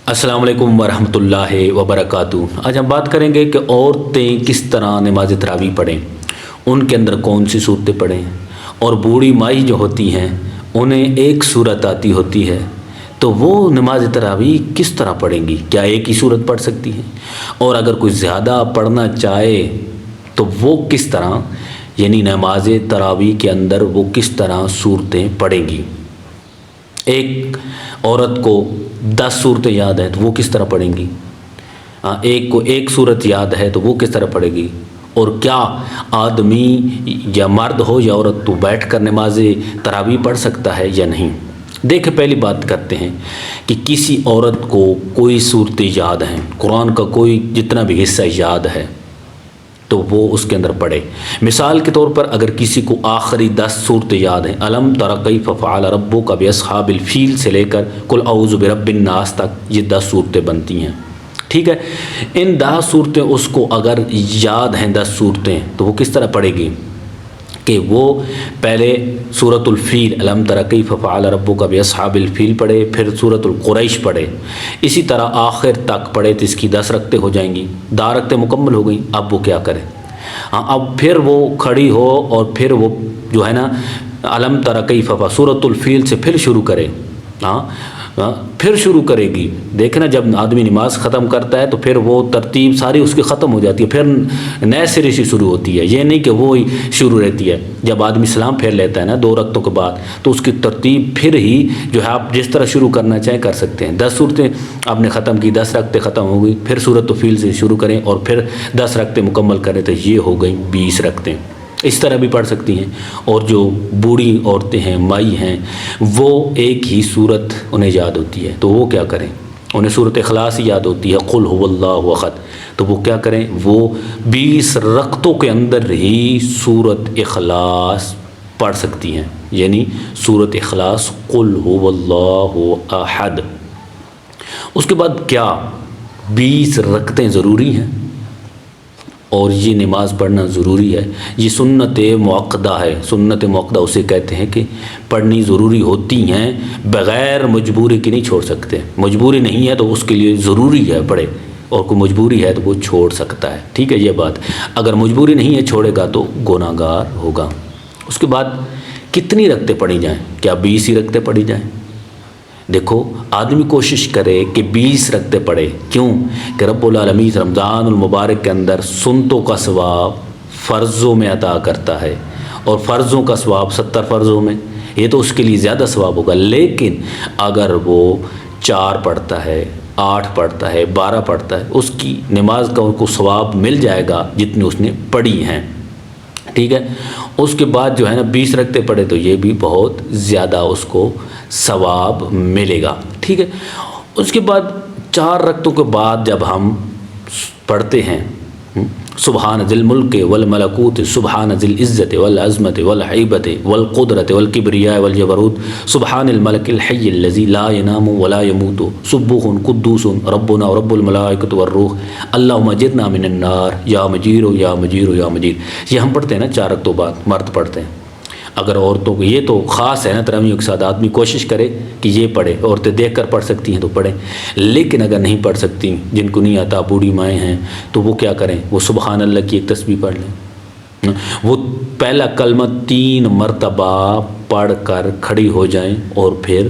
السلام علیکم ورحمۃ اللہ وبرکاتہ۔ آج ہم بات کریں گے کہ عورتیں کس طرح نماز تراویح پڑھیں، ان کے اندر کون سی صورتیں پڑھیں، اور بوڑھی مائی جو ہوتی ہیں انہیں ایک صورت آتی ہوتی ہے تو وہ نماز تراویح کس طرح پڑھیں گی، کیا ایک ہی صورت پڑھ سکتی ہیں، اور اگر کوئی زیادہ پڑھنا چاہے تو وہ کس طرح، یعنی نماز تراویح کے اندر وہ کس طرح صورتیں پڑھیں گی۔ ایک عورت کو 10 صورتیں یاد ہیں تو وہ کس طرح پڑھیں گی، ایک کو ایک صورت یاد ہے تو وہ کس طرح پڑھے گی، اور کیا آدمی یا مرد ہو یا عورت تو بیٹھ کر نماز تراویح پڑھ سکتا ہے یا نہیں۔ دیکھیں، پہلی بات کرتے ہیں کہ کسی عورت کو کوئی صورتیں یاد ہیں، قرآن کا کوئی جتنا بھی حصہ یاد ہے تو وہ اس کے اندر پڑھے۔ مثال کے طور پر اگر کسی کو آخری 10 صورتیں یاد ہیں، الم تر کیف فعل ربک باصحاب الفیل سے لے کر قل اعوذ برب الناس تک، یہ 10 صورتیں بنتی ہیں، ٹھیک ہے۔ ان 10 صورتیں اس کو اگر یاد ہیں 10 صورتیں تو وہ کس طرح پڑھے گی کہ وہ پہلے سورۃ الفیل الم تر کیف فعل ربک باصحاب الفیل پڑھے، پھر سورۃ القریش پڑھے، اسی طرح آخر تک پڑھے تو اس کی 10 رکعتیں ہو جائیں گی، 10 رکعتیں مکمل ہو گئیں۔ اب وہ کیا کرے، اب پھر وہ کھڑی ہو اور پھر وہ جو ہے نا الم تر کیف سورۃ الفیل سے پھر شروع کرے، پھر شروع کرے گی۔ دیکھنا جب آدمی نماز ختم کرتا ہے تو پھر وہ ترتیب ساری اس کی ختم ہو جاتی ہے، پھر نئے سرے سے شروع ہوتی ہے، یہ نہیں کہ وہی شروع رہتی ہے۔ جب آدمی سلام پھیر لیتا ہے نا 2 رکعتوں کے بعد تو اس کی ترتیب پھر ہی جو ہے آپ جس طرح شروع کرنا چاہیں کر سکتے ہیں۔ 10 صورتیں آپ نے ختم کی، 10 رکعتیں ختم ہو گئی، پھر سورۃ الفیل سے شروع کریں اور پھر 10 رکعتیں مکمل کریں تو یہ ہو گئی 20 رکعتیں۔ اس طرح بھی پڑھ سکتی ہیں۔ اور جو بوڑھی عورتیں ہیں، مائی ہیں، وہ ایک ہی صورت انہیں یاد ہوتی ہے تو وہ کیا کریں، انہیں سورۃ اخلاص ہی یاد ہوتی ہے، قل هو اللہ احد، تو وہ کیا کریں، وہ 20 رکعتوں کے اندر ہی سورۃ اخلاص پڑھ سکتی ہیں، یعنی سورۃ اخلاص قل هو اللہ احد۔ اس کے بعد کیا 20 رکعتیں ضروری ہیں، اور یہ نماز پڑھنا ضروری ہے، یہ سنت مؤکدہ ہے۔ سنت مؤکدہ اسے کہتے ہیں کہ پڑھنی ضروری ہوتی ہیں، بغیر مجبوری کی نہیں چھوڑ سکتے۔ مجبوری نہیں ہے تو اس کے لیے ضروری ہے پڑھے، اور کوئی مجبوری ہے تو وہ چھوڑ سکتا ہے، ٹھیک ہے یہ بات۔ اگر مجبوری نہیں ہے چھوڑے گا تو گناہ گار ہوگا۔ اس کے بعد کتنی رکعتیں پڑھی جائیں، کیا 20 ہی رکعتیں پڑھی جائیں؟ دیکھو، آدمی کوشش کرے کہ 20 رکعتیں پڑھے، کیوں کہ رب العالمین رمضان المبارک کے اندر سنتوں کا ثواب فرضوں میں عطا کرتا ہے، اور فرضوں کا ثواب 70 فرضوں میں، یہ تو اس کے لیے زیادہ ثواب ہوگا۔ لیکن اگر وہ 4 پڑھتا ہے، 8 پڑھتا ہے، 12 پڑھتا ہے، اس کی نماز کا ان کو ثواب مل جائے گا جتنی اس نے پڑھی ہیں، ٹھیک ہے۔ اس کے بعد جو ہے نا 20 رکعتیں پڑھے تو یہ بھی بہت زیادہ اس کو ثواب ملے گا، ٹھیک ہے۔ اس کے بعد 4 رکعتوں کے بعد جب ہم پڑھتے ہیں سبحان ذی الملک والملکوت سبحان ذی العزت والعظمت والہیبت والقدرت والکبریاء والجبروت سبحان الملک الحی الذی لا ینام ولا یموت سبوح قدوس ربنا ورب الملائکۃ والروح اللہم اجرنا من النار یا مجیر یا مجیر یا مجیر، یہ ہم پڑھتے ہیں نا 4 رکعتوں بعد، مرد پڑھتے ہیں۔ اگر عورتوں کو یہ تو خاص ہے نا تراویح کے ساتھ، آدمی کوشش کرے کہ یہ پڑھے، عورتیں دیکھ کر پڑھ سکتی ہیں تو پڑھیں، لیکن اگر نہیں پڑھ سکتی، جن کو نہیں آتا، بوڑھی مائیں ہیں، تو وہ کیا کریں، وہ سبحان اللہ کی ایک تسبیح پڑھ لیں، وہ پہلا کلمہ 3 مرتبہ پڑھ کر کھڑی ہو جائیں اور پھر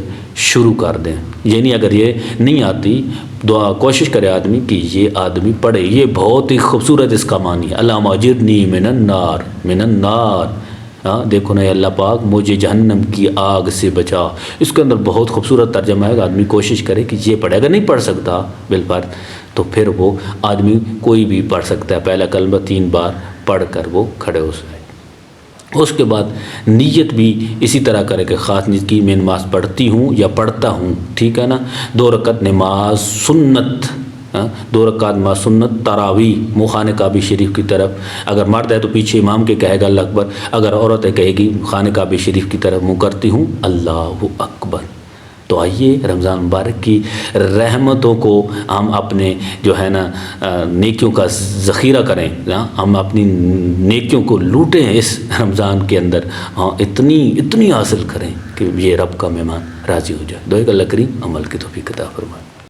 شروع کر دیں۔ یعنی اگر یہ نہیں آتی، دعا کوشش کرے آدمی کہ یہ آدمی پڑھے، یہ بہت ہی خوبصورت اس کا معنی ہے، اللہم اجرنی من النار من النار، دیکھو نا اللہ پاک مجھے جہنم کی آگ سے بچا۔ اس کے اندر بہت خوبصورت ترجمہ ہے، آدمی کوشش کرے کہ یہ پڑھے۔ اگر نہیں پڑھ سکتا بالفرض تو پھر وہ آدمی کوئی بھی پڑھ سکتا ہے، پہلا کلمہ 3 بار پڑھ کر وہ کھڑے ہو جائے۔ اس کے بعد نیت بھی اسی طرح کرے کہ خاص نیت کی میں نماز پڑھتی ہوں یا پڑھتا ہوں، ٹھیک ہے نا۔ 2 رکعت نماز سنت، 2 رکعت نماز سنت تراویح، منہ خانہ کعبہ شریف کی طرف، اگر مرد ہے تو پیچھے امام کے کہے گا اللہ اکبر، اگر عورت ہے کہے گی خانہ کعبہ شریف کی طرف منہ کرتی ہوں اللہ اکبر۔ تو آئیے رمضان مبارک کی رحمتوں کو ہم اپنے جو ہے نا نیکیوں کا ذخیرہ کریں، ہم اپنی نیکیوں کو لوٹیں اس رمضان کے اندر، اتنی حاصل کریں کہ یہ رب کا مہمان راضی ہو جائے۔ دعائے کہ اللہ کریم عمل کی توفیق عطا فرمائے۔